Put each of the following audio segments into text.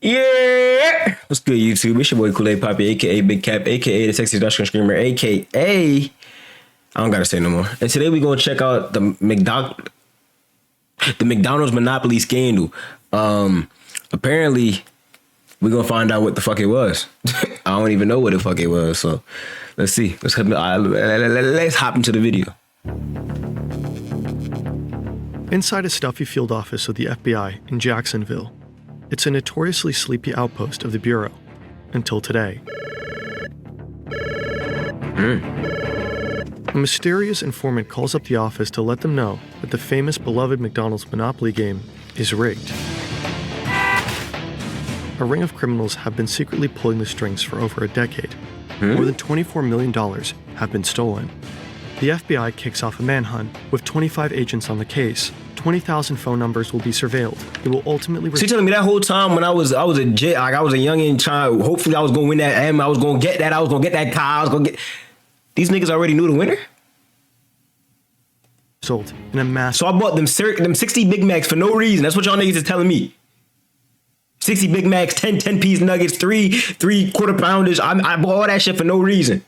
Yeah! What's good, YouTube? It's your boy Koolaidpapi, aka Big Cap, aka the sexy Dutch screamer, aka I don't gotta say no more. And today we're gonna check out the McDonald's Monopoly scandal. Apparently we're gonna find out what the fuck it was. I don't even know what the fuck it was. So let's see. Let's hop into the video. Inside a stuffy field office of the FBI in Jacksonville. It's a notoriously sleepy outpost of the Bureau, until today. A mysterious informant calls up the office to let them know that the famous beloved McDonald's Monopoly game is rigged. A ring of criminals have been secretly pulling the strings for over a decade. More than $24 million have been stolen. The FBI kicks off a manhunt with 25 agents on the case. 20,000 phone numbers will be surveilled. It will ultimately. So you telling me that whole time when I was a youngin' child, hopefully I was gonna win that M, I was gonna get that, I was gonna get that car, I was gonna get. These niggas already knew the winner. Sold in a mass. So I bought them 60 Big Macs for no reason. That's what y'all niggas is telling me. 60 Big Macs, 10 piece nuggets, three quarter pounders. I bought all that shit for no reason.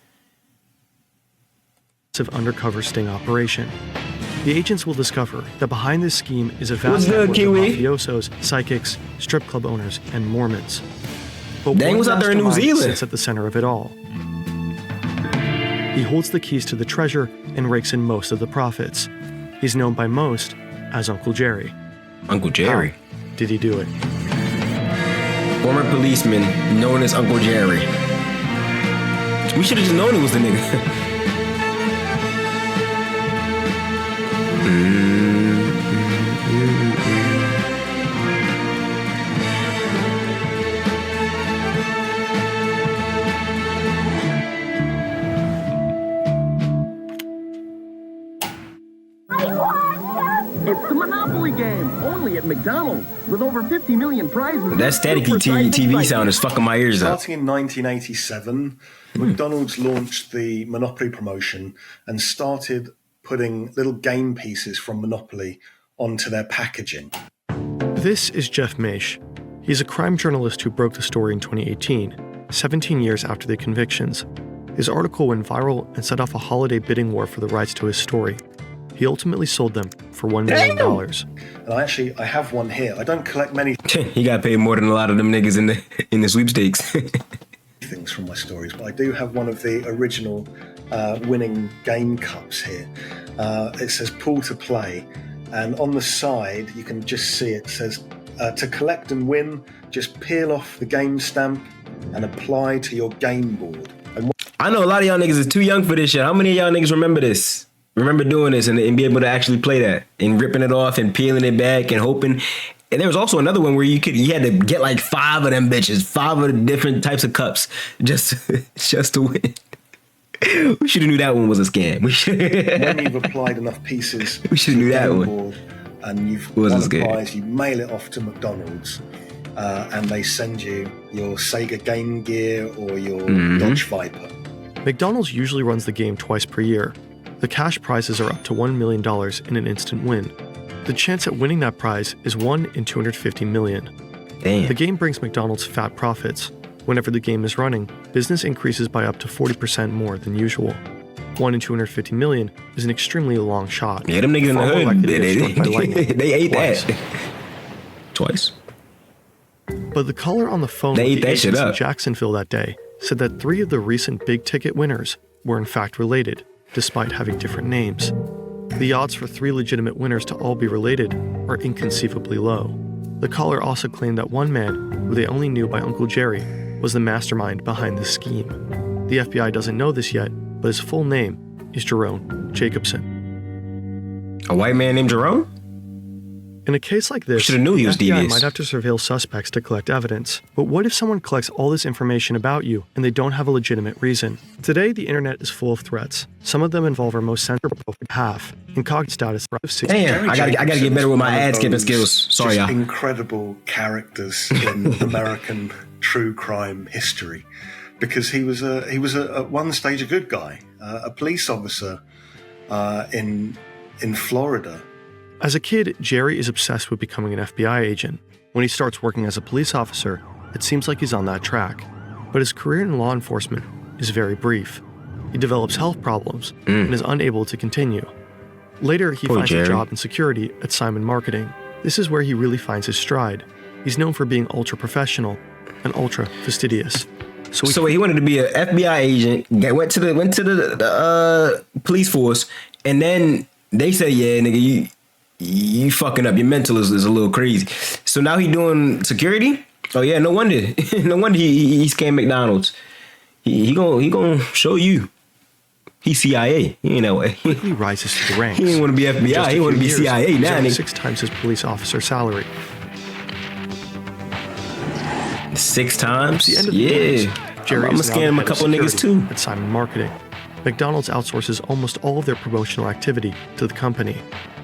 Undercover sting operation. The agents will discover that behind this scheme is a vast network of mafiosos, psychics, strip club owners, and Mormons. But Dang was out there in New Zealand. Sits at the center of it all. He holds the keys to the treasure and rakes in most of the profits. He's known by most as Uncle Jerry. Uncle Jerry? How did he do it? Former policeman known as Uncle Jerry. We should have just known it was the nigga. It's the Monopoly game, only at McDonald's, with over 50 million prizes. That staticky TV sound is fucking my ears up. Starting in 1987, McDonald's launched the Monopoly promotion and started putting little game pieces from Monopoly onto their packaging. This is Jeff Maish. He's a crime journalist who broke the story in 2018, 17 years after the convictions. His article went viral and set off a holiday bidding war for the rights to his story. He ultimately sold them for $1 million. And I have one here. I don't collect many He got paid more than a lot of them niggas in the sweepstakes. things from my stories, but I do have one of the original winning game cups here. It says "Pool to Play," and on the side you can just see it says to collect and win, just peel off the game stamp and apply to your game board. And I know a lot of y'all niggas is too young for this shit. How many of y'all niggas remember this? Remember doing this and be able to actually play that and ripping it off and peeling it back and hoping. And there was also another one where you had to get like 5 of them bitches, 5 of the different types of cups just to win. We should have knew that one was a scam. when you've applied enough pieces, we should have knew that one. Board and you've won a prize, you mail it off to McDonald's, and they send you your Sega Game Gear or your Dodge Viper. McDonald's usually runs the game twice per year. The cash prizes are up to $1 million in an instant win. The chance at winning that prize is 1 in 250 million. Damn. The game brings McDonald's fat profits. Whenever the game is running, business increases by up to 40% more than usual. 1 in 250 million is an extremely long shot. Yeah, them niggas in the hood, they ate twice. that. Twice? But the caller on the phone They with ate the that shit agents in up. Jacksonville that day said that 3 of the recent big-ticket winners were in fact related, despite having different names. The odds for 3 legitimate winners to all be related are inconceivably low. The caller also claimed that one man, who they only knew by Uncle Jerry, was the mastermind behind the scheme. The FBI doesn't know this yet, but his full name is Jerome Jacobson. A white man named Jerome? In a case like this, Should've knew he was the FBI devious. might have to surveil suspects to collect evidence. But what if someone collects all this information about you and they don't have a legitimate reason? Today, the internet is full of threats. Some of them involve our most sensitive half, incognito status. Damn, I gotta get better with my ad skipping skills. Sorry, y'all. Incredible characters in American true crime history, because he was at one stage a good guy, a police officer in Florida. As a kid, Jerry is obsessed with becoming an FBI agent. When he starts working as a police officer, it seems like he's on that track. But his career in law enforcement is very brief. He develops health problems and is unable to continue. Later, he finds a job in security at Simon Marketing. This is where he really finds his stride. He's known for being ultra-professional and ultra-fastidious. So he wanted to be an FBI agent, went to the police force, and then they said, yeah, nigga, you fucking up. Your mental is a little crazy. So now he doing security? Oh yeah, no wonder. No wonder he scammed McDonald's. He gonna show you. He's CIA. He ain't that way. Quickly rises to the ranks. He didn't want to be FBI. He want to be CIA now. He's 6 times his police officer salary. 6 times? At the end of the days, Jerry I'm gonna scam him a couple of niggas too. At Simon Marketing, McDonald's outsources almost all of their promotional activity to the company.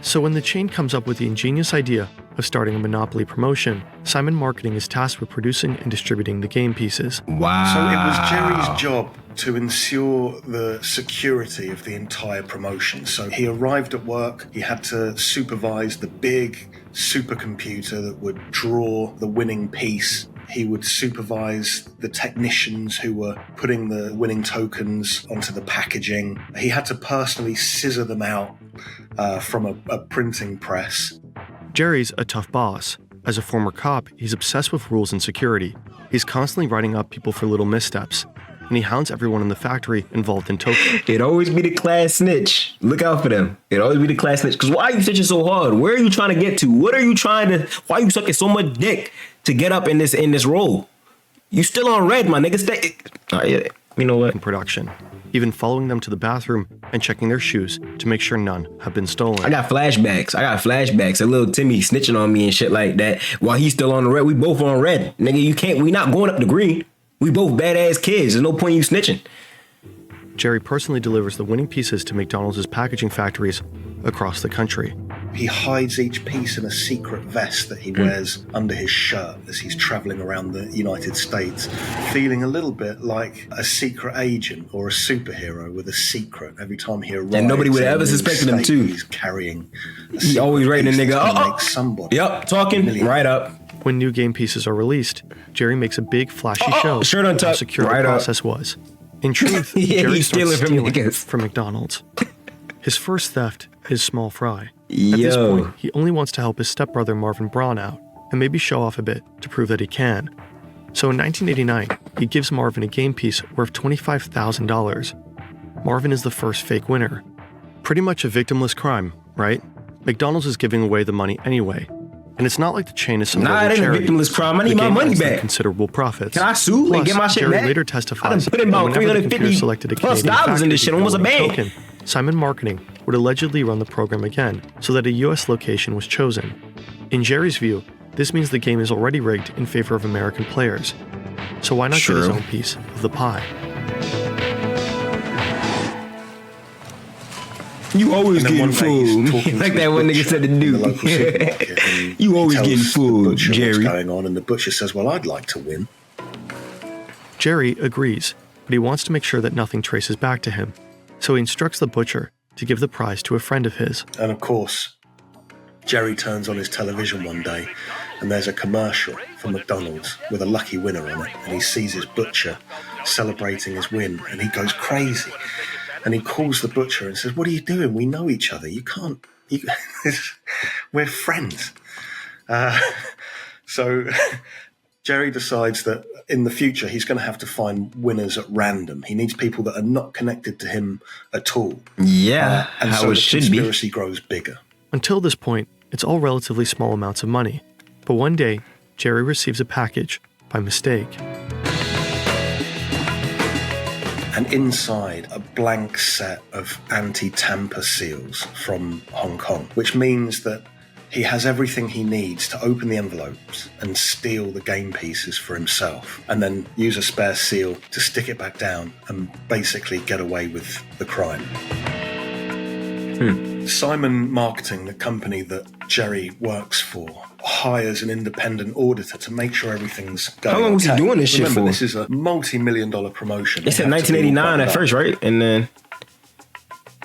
So when the chain comes up with the ingenious idea of starting a monopoly promotion, Simon Marketing is tasked with producing and distributing the game pieces. Wow. So it was Jerry's job to ensure the security of the entire promotion. So he arrived at work, he had to supervise the big supercomputer that would draw the winning piece. He would supervise the technicians who were putting the winning tokens onto the packaging. He had to personally scissor them out from a printing press. Jerry's a tough boss. As a former cop, he's obsessed with rules and security. He's constantly writing up people for little missteps, and he hounds everyone in the factory involved in token. It'd always be the class snitch. Look out for them. It'd always be the class snitch. Because why are you snitching so hard? Where are you trying to get to? What are you trying to... Why are you sucking so much dick to get up in this role? You still on red, my nigga. Stay... You know what? In production, even following them to the bathroom and checking their shoes to make sure none have been stolen. I got flashbacks. A little Timmy snitching on me and shit like that while he's still on the red. We both on red. Nigga, we not going up the green. We both badass kids. There's no point in you snitching. Jerry personally delivers the winning pieces to McDonald's packaging factories across the country. He hides each piece in a secret vest that he wears under his shirt as he's traveling around the United States, feeling a little bit like a secret agent or a superhero with a secret every time he arrives. And nobody would have ever suspected him too. He's carrying. He always writing a nigga. Somebody. Yep, talking right up. When new game pieces are released, Jerry makes a big flashy show shirt on of top, how secure right the up. process was. In truth, Yeah, Jerry he's starts stealing from stealing niggas. from McDonald's. His first theft is small fry. At Yo. this point, he only wants to help his stepbrother Marvin Braun out and maybe show off a bit to prove that he can. So in 1989, he gives Marvin a game piece worth $25,000. Marvin is the first fake winner. Pretty much a victimless crime, right? McDonald's is giving away the money anyway. And it's not like the chain is some Nah, it ain't a charity. victimless crime. I need The my game money has back. Considerable profits. Can I sue and Plus, get my shit Jerry back? later I testifies done put in about that whenever the computer $350 selected a plus Canadian dollars in this factory shit, almost a to go on bag. token, Simon Marketing would allegedly run the program again so that a US location was chosen. In Jerry's view, this means the game is already rigged in favor of American players. So why not get his own piece of the pie? You always And then getting one day he's fooled. talking Like to that his one nigga butcher said to in the do. local supermarket, and You he always tells getting the fooled, butcher Jerry. What's going on? And the butcher says, "Well, I'd like to win." Jerry agrees, but he wants to make sure that nothing traces back to him. So he instructs the butcher to give the prize to a friend of his. And of course, Jerry turns on his television one day and there's a commercial for McDonald's with a lucky winner on it, and he sees his butcher celebrating his win and he goes crazy. And he calls the butcher and says, "What are you doing? We know each other. You can't... we're friends." So Jerry decides that in the future he's going to have to find winners at random. He needs people that are not connected to him at all. Yeah, And how so it the should be. conspiracy grows bigger. Until this point, it's all relatively small amounts of money. But one day, Jerry receives a package by mistake. And inside, a blank set of anti-tamper seals from Hong Kong, which means that he has everything he needs to open the envelopes and steal the game pieces for himself, and then use a spare seal to stick it back down and basically get away with the crime. Simon Marketing, the company that Jerry works for, hires an independent auditor to make sure everything's going How long was he okay. doing this shit Remember, for? this is a multi-million-dollar promotion. They said have to be all 1989 at buttoned first, up. right? And then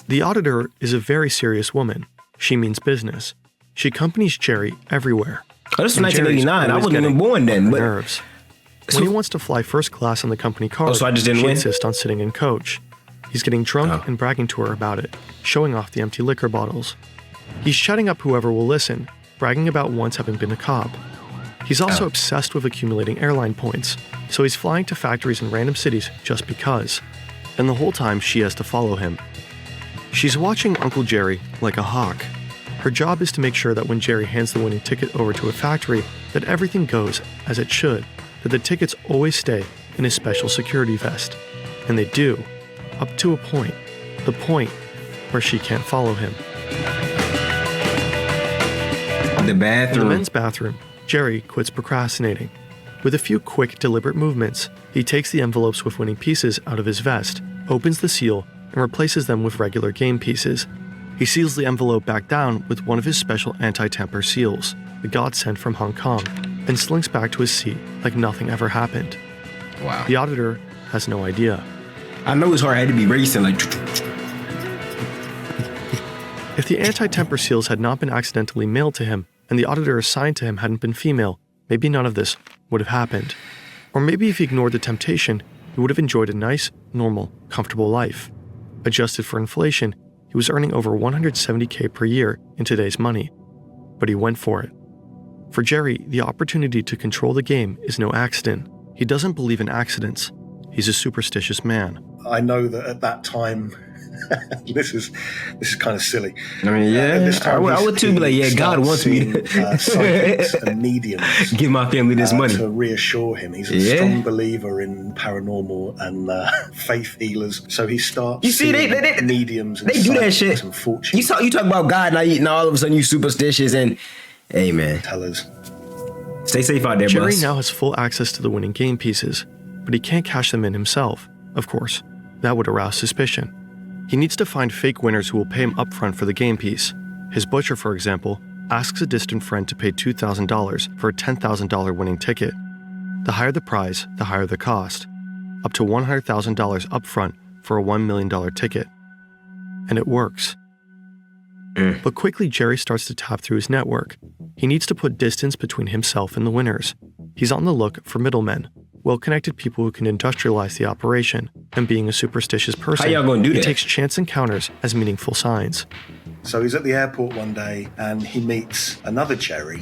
The auditor is a very serious woman. She means business. She accompanies Jerry everywhere. this was And Jerry's 1989. I always wasn't even getting born then. on her But nerves. When he wants to fly first class on the company car, so I just didn't she win? insists on sitting in coach. He's getting drunk and bragging to her about it, showing off the empty liquor bottles. He's shutting up whoever will listen, bragging about once having been a cop. He's also obsessed with accumulating airline points, so he's flying to factories in random cities just because. And the whole time she has to follow him. She's watching Uncle Jerry like a hawk. Her job is to make sure that when Jerry hands the winning ticket over to a factory, that everything goes as it should, that the tickets always stay in his special security vest. And they do, up to a point, the point where she can't follow him. The bathroom. In the men's bathroom, Jerry quits procrastinating. With a few quick, deliberate movements, he takes the envelopes with winning pieces out of his vest, opens the seal, and replaces them with regular game pieces. He seals the envelope back down with one of his special anti-tamper seals, the godsend from Hong Kong, and slinks back to his seat like nothing ever happened. Wow. The auditor has no idea. I know his heart had to be racing like. If the anti-temper seals had not been accidentally mailed to him, and the auditor assigned to him hadn't been female, maybe none of this would have happened. Or maybe if he ignored the temptation, he would have enjoyed a nice, normal, comfortable life. Adjusted for inflation, he was earning over $170K per year in today's money. But he went for it. For Jerry, the opportunity to control the game is no accident. He doesn't believe in accidents. He's a superstitious man. I know that at that time, this is kind of silly. I mean, yeah, At this time, I would too be like, yeah, God wants me to psychics and mediums give my family this money. to reassure him. He's a strong believer in paranormal and faith healers. So he starts. You see, they mediums. And they do that shit. And fortune You talk about God now all of a sudden you superstitious and, hey man, tellers. Stay safe out there, Jerry boss. now has full access to the winning game pieces, but he can't cash them in himself, of course. That would arouse suspicion. He needs to find fake winners who will pay him upfront for the game piece. His butcher, for example, asks a distant friend to pay $2,000 for a $10,000 winning ticket. The higher the prize, the higher the cost. Up to $100,000 upfront for a $1 million ticket. And it works. But quickly Jerry starts to tap through his network. He needs to put distance between himself and the winners. He's on the look for middlemen, well-connected people who can industrialize the operation, and being a superstitious person, How y'all gonna do he that? takes chance encounters as meaningful signs. So he's at the airport one day and he meets another Jerry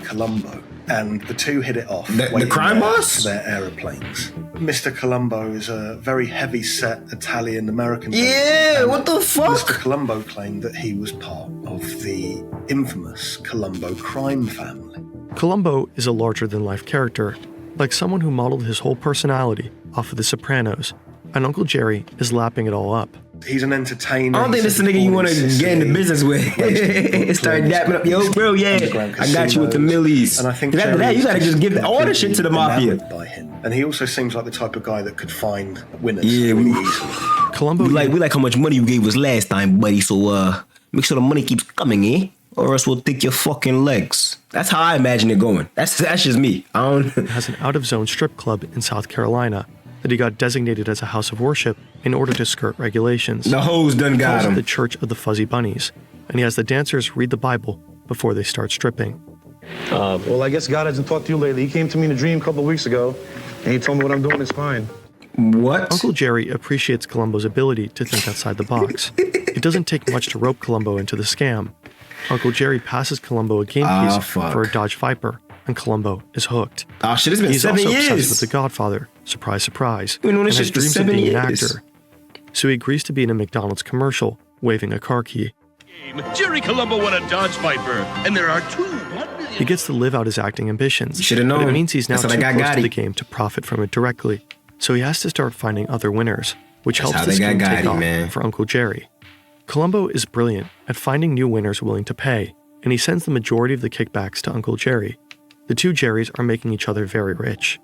Colombo, and the two hit it off. The waiting crime there boss? for their aeroplanes. Mr. Colombo is a very heavy-set Italian-American. Yeah, and what the fuck? Mr. Colombo claimed that he was part of the infamous Colombo crime family. Columbo is a larger-than-life character, like someone who modeled his whole personality off of The Sopranos, and Uncle Jerry is lapping it all up. He's an entertainer. I don't think this is the nigga you want to get into business with. Start dapping up, yo, bro, yeah, I got you with the millies. And I think after that, you gotta just give all the shit to the mafia. By him. And he also seems like the type of guy that could find winners Yeah, really we- easily. Columbo We like how much money you gave us last time, buddy. So make sure the money keeps coming, eh? Or else we'll take your fucking legs. That's how I imagine it going. That's just me. I don't. has an out-of-zone strip club in South Carolina that he got designated as a house of worship in order to skirt regulations. The hoes done He got calls it him. the Church of the Fuzzy Bunnies, and he has the dancers read the Bible before they start stripping. Well, I guess God hasn't talked to you lately. He came to me in a dream a couple of weeks ago, and he told me what I'm doing is fine. What? Uncle Jerry appreciates Columbo's ability to think outside the box. It doesn't take much to rope Columbo into the scam. Uncle Jerry passes Columbo a game piece fuck. for a Dodge Viper, and Columbo is hooked. Oh shit, it's been He's 7 also years. obsessed with The Godfather, surprise, surprise, Been doing and this has shit for dreams of 7 being an years. actor. So he agrees to be in a McDonald's commercial, waving a car key. Jerry Colombo won a Dodge Viper, and there are 2 He gets to live out his acting ambitions. You should've But known. it means he's now That's too how they got close to Gotti. the game to profit from it directly. So he has to start finding other winners, which That's helps how this they game got take Gotti, off man. for Uncle Jerry. Columbo is brilliant at finding new winners willing to pay, and he sends the majority of the kickbacks to Uncle Jerry. The two Jerrys are making each other very rich.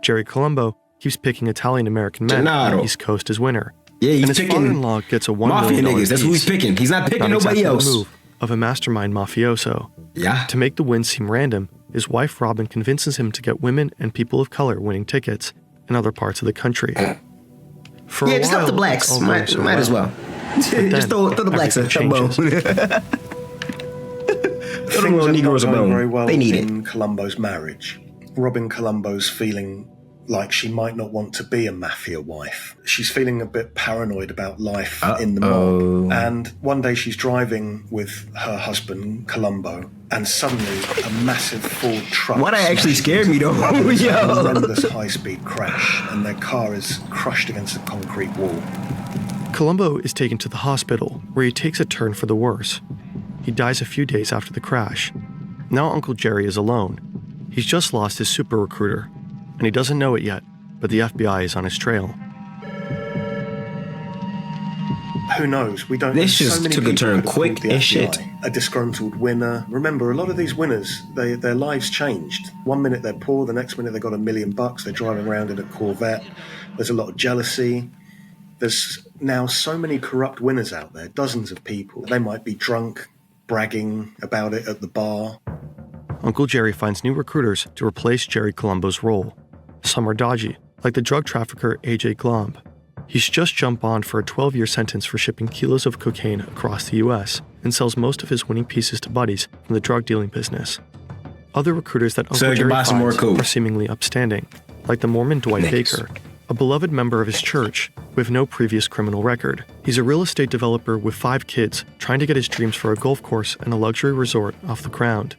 Jerry Columbo keeps picking Italian-American men on Gennaro. the East Coast as winner. Yeah, and he's his picking father-in-law gets a $1 mafia million niggas. That's who he's piece. picking. He's not picking Not nobody exactly else. the move of a mastermind mafioso. Yeah. To make the wins seem random, his wife Robin convinces him to get women and people of color winning tickets in other parts of the country. For Yeah, a just while, help the blacks. it's all going Might so as well. then, Just throw the blacks a everything bone. changes. Throw them Things little are not Negroes a going bone. very well They need it. in Columbo's marriage. Robin Columbo's feeling like she might not want to be a mafia wife. She's feeling a bit paranoid about life in the mob. And one day she's driving with her husband, Columbo, and suddenly a massive Ford truck. Why that actually scared me, though? Yo. A Yo. horrendous high-speed crash, and their car is crushed against a concrete wall. Columbo is taken to the hospital, where he takes a turn for the worse. He dies a few days after the crash. Now Uncle Jerry is alone. He's just lost his super recruiter, and he doesn't know it yet, but the FBI is on his trail. Who knows? We don't. This know. just So many took a people turn could have quick called the as FBI. shit. A disgruntled winner. Remember, a lot of these winners, their lives changed. One minute they're poor, the next minute they got $1 million. They're driving around in a Corvette. There's a lot of jealousy. There's now so many corrupt winners out there, dozens of people. They might be drunk, bragging about it at the bar. Uncle Jerry finds new recruiters to replace Jerry Columbo's role. Some are dodgy, like the drug trafficker A.J. Glomb. He's just jumped on for a 12-year sentence for shipping kilos of cocaine across the U.S. and sells most of his winning pieces to buddies from the drug dealing business. Other recruiters that Uncle Jerry finds are seemingly upstanding, like the Mormon Dwight Baker, a beloved member of his church with no previous criminal record. He's a real estate developer with 5 kids trying to get his dreams for a golf course and a luxury resort off the ground.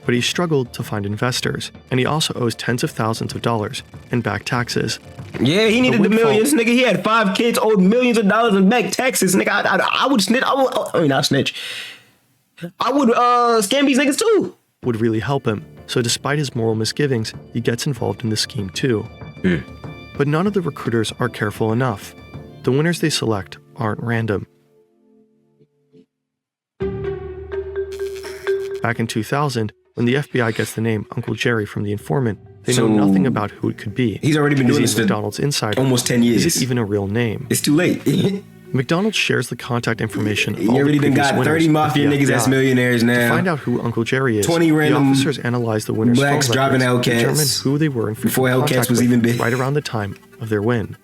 But he struggled to find investors, and he also owes tens of thousands of dollars in back taxes. Yeah, he needed the millions, nigga. He had 5 kids, owed millions of dollars in back taxes, nigga. I would snitch. Not snitch. I would scam these niggas too. Would really help him. So despite his moral misgivings, he gets involved in the scheme too. But none of the recruiters are careful enough. The winners they select aren't random. Back in 2000, when the FBI gets the name Uncle Jerry from the informant, they know nothing about who it could be. He's already been doing this for McDonald's insider. Almost 10 years. Is it even a real name? It's too late. McDonald's shares the contact information of He all already the done got 30 mafia niggas that's millionaires now. To find out who Uncle Jerry is, 20 random the officers analyzed the winners' blacks phone driving records to determine Hellcats who they were in before Hellcats was even big. right around the time of their win.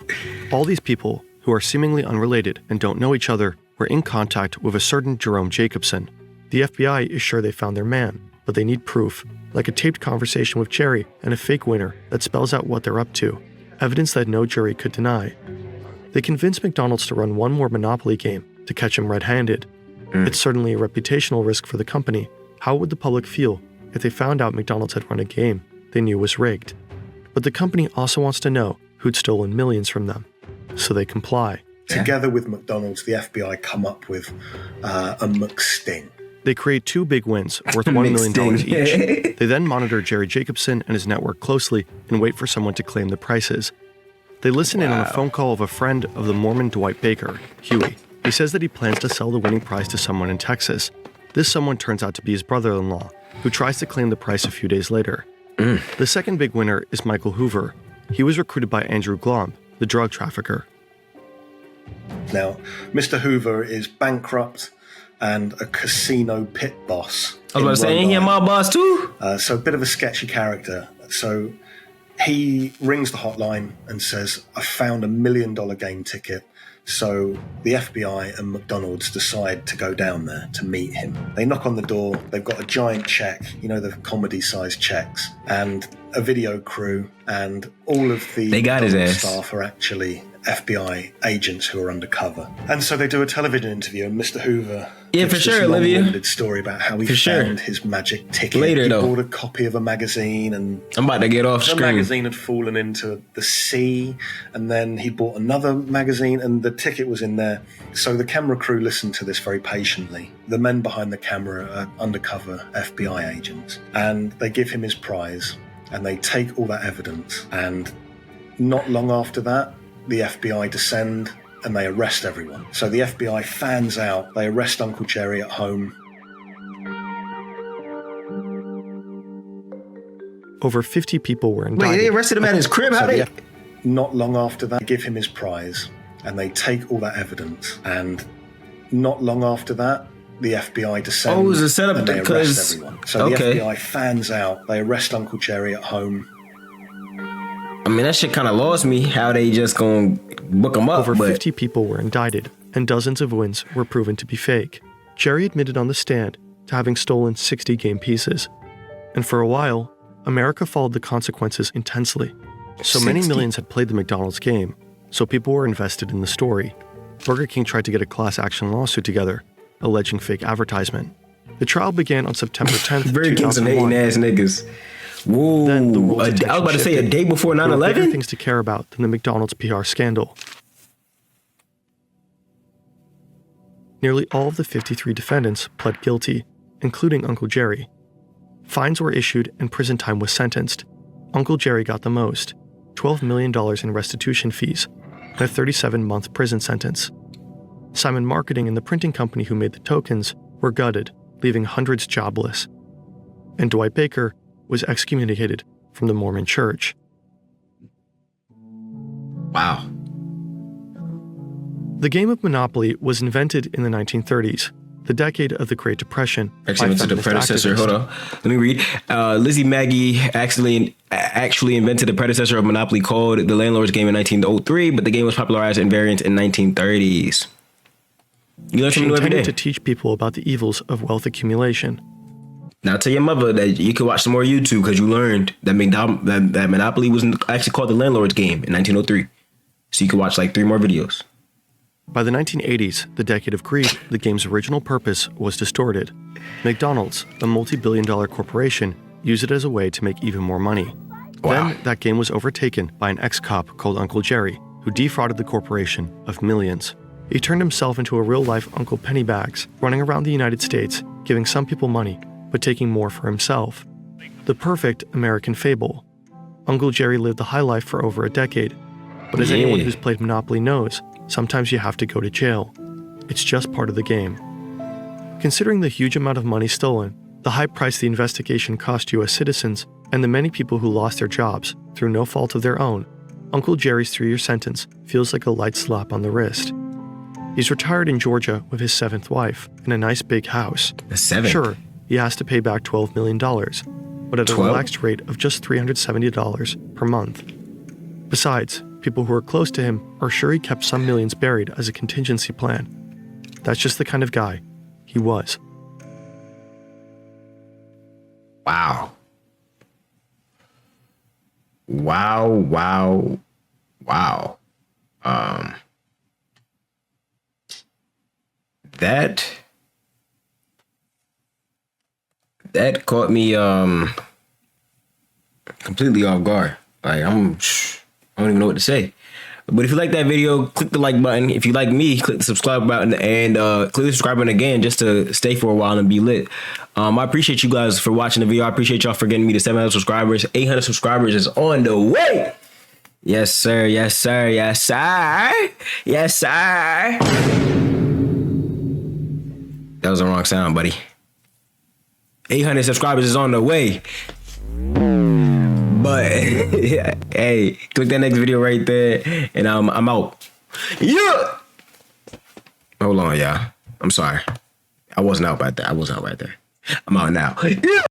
All these people, who are seemingly unrelated and don't know each other, were in contact with a certain Jerome Jacobson. The FBI is sure they found their man, but they need proof, like a taped conversation with Jerry and a fake winner that spells out what they're up to, evidence that no jury could deny. They convinced McDonald's to run one more Monopoly game to catch him red-handed. It's certainly a reputational risk for the company. How would the public feel if they found out McDonald's had run a game they knew was rigged? But the company also wants to know who'd stolen millions from them, so they comply. Together with McDonald's, the FBI come up with a McSting. They create 2 big wins worth $1 million each. They then monitor Jerry Jacobson and his network closely and wait for someone to claim the prices. They listen in on a phone call of a friend of the Mormon Dwight Baker, Huey. He says that he plans to sell the winning prize to someone in Texas. This someone turns out to be his brother-in-law, who tries to claim the price a few days later. The second big winner is Michael Hoover. He was recruited by Andrew Glomb, the drug trafficker. Now, Mr. Hoover is bankrupt and a casino pit boss. I was about to say, ain't he a mob boss too? So a bit of a sketchy character. So he rings the hotline and says, I found $1 million game ticket. So the FBI and McDonald's decide to go down there to meet him. They knock on the door. They've got a giant check, you know, the comedy-sized checks, and a video crew, and all of the They got his ass. staff are actually FBI agents who are undercover. And so they do a television interview, and Mr. Hoover gives for sure, this Olivia. long-winded story about how he found his magic ticket. Later, he though. bought a copy of a magazine, and I'm about to get off the screen. magazine had fallen into the sea, and then he bought another magazine, and the ticket was in there. So the camera crew listened to this very patiently. The men behind the camera are undercover FBI agents, and they give him his prize, and they take all that evidence, and not long after that, the FBI descend and they arrest everyone. So the FBI fans out, they arrest Uncle Jerry at home. Over 50 people were indicted. Wait, they arrested him at his crib? How So they? not long after that, they give him his prize, and they take all that evidence, and not long after that, the FBI descend Oh, it was a setup and they because- arrest everyone. So okay. the FBI fans out, they arrest Uncle Jerry at home. I mean, that shit kind of lost me. How they just gonna book him up? Over but 50 people were indicted, and dozens of wins were proven to be fake. Jerry admitted on the stand to having stolen 60 game pieces. And for a while, America followed the consequences intensely. So many 60. millions had played the McDonald's game, so people were invested in the story. Burger King tried to get a class action lawsuit together, alleging fake advertisement. The trial began on September 10th, Burger King's some hating 2001. ass niggas. Whoa. Then the world's I was attention about to say a shifted. day before There were bigger 9/11? things to care about than the McDonald's PR scandal. Nearly all of the 53 defendants pled guilty, including Uncle Jerry. Fines were issued and prison time was sentenced. Uncle Jerry got the most, $12 million in restitution fees, and a 37-month prison sentence. Simon Marketing and the printing company who made the tokens were gutted, leaving hundreds jobless. And Dwight Baker was excommunicated from the Mormon Church. Wow. The game of Monopoly was invented in the 1930s, the decade of the Great Depression. Actually, went to the feminist predecessor. activists. Hold on. Let me read. Lizzie Maggie actually invented the predecessor of Monopoly called the Landlord's Game in 1903, but the game was popularized in variants in 1930s. You learn She something new every intended day. to teach people about the evils of wealth accumulation. Now tell your mother that you could watch some more YouTube because you learned that that Monopoly was actually called the Landlord's Game in 1903. So you could watch like 3 more videos. By the 1980s, the decade of greed, the game's original purpose was distorted. McDonald's, a multi-billion-dollar corporation, used it as a way to make even more money. Wow. Then, that game was overtaken by an ex-cop called Uncle Jerry, who defrauded the corporation of millions. He turned himself into a real-life Uncle Pennybags, running around the United States, giving some people money, but taking more for himself. The perfect American fable. Uncle Jerry lived the high life for over a decade. But as anyone who's played Monopoly knows, sometimes you have to go to jail. It's just part of the game. Considering the huge amount of money stolen, the high price the investigation cost U.S. citizens, and the many people who lost their jobs through no fault of their own, Uncle Jerry's 3-year sentence feels like a light slap on the wrist. He's retired in Georgia with his 7th wife in a nice big house. The 7th? Sure, he has to pay back $12 million, but at a 12? relaxed rate of just $370 per month. Besides, people who are close to him are sure he kept some millions buried as a contingency plan. That's just the kind of guy he was. Wow. Wow. That caught me completely off guard. Like I don't even know what to say. But if you like that video, click the like button. If you like me, click the subscribe button and click the subscribe button again just to stay for a while and be lit. I appreciate you guys for watching the video. I appreciate y'all for getting me to 700 subscribers. 800 subscribers is on the way. Yes, sir. Yes, sir. Yes, sir. Yes, sir. That was the wrong sound, buddy. 800 subscribers is on the way. But hey, click that next video right there, and I'm out. Yeah. Hold on, y'all. I'm sorry. I wasn't out right there. I'm out now. Yeah.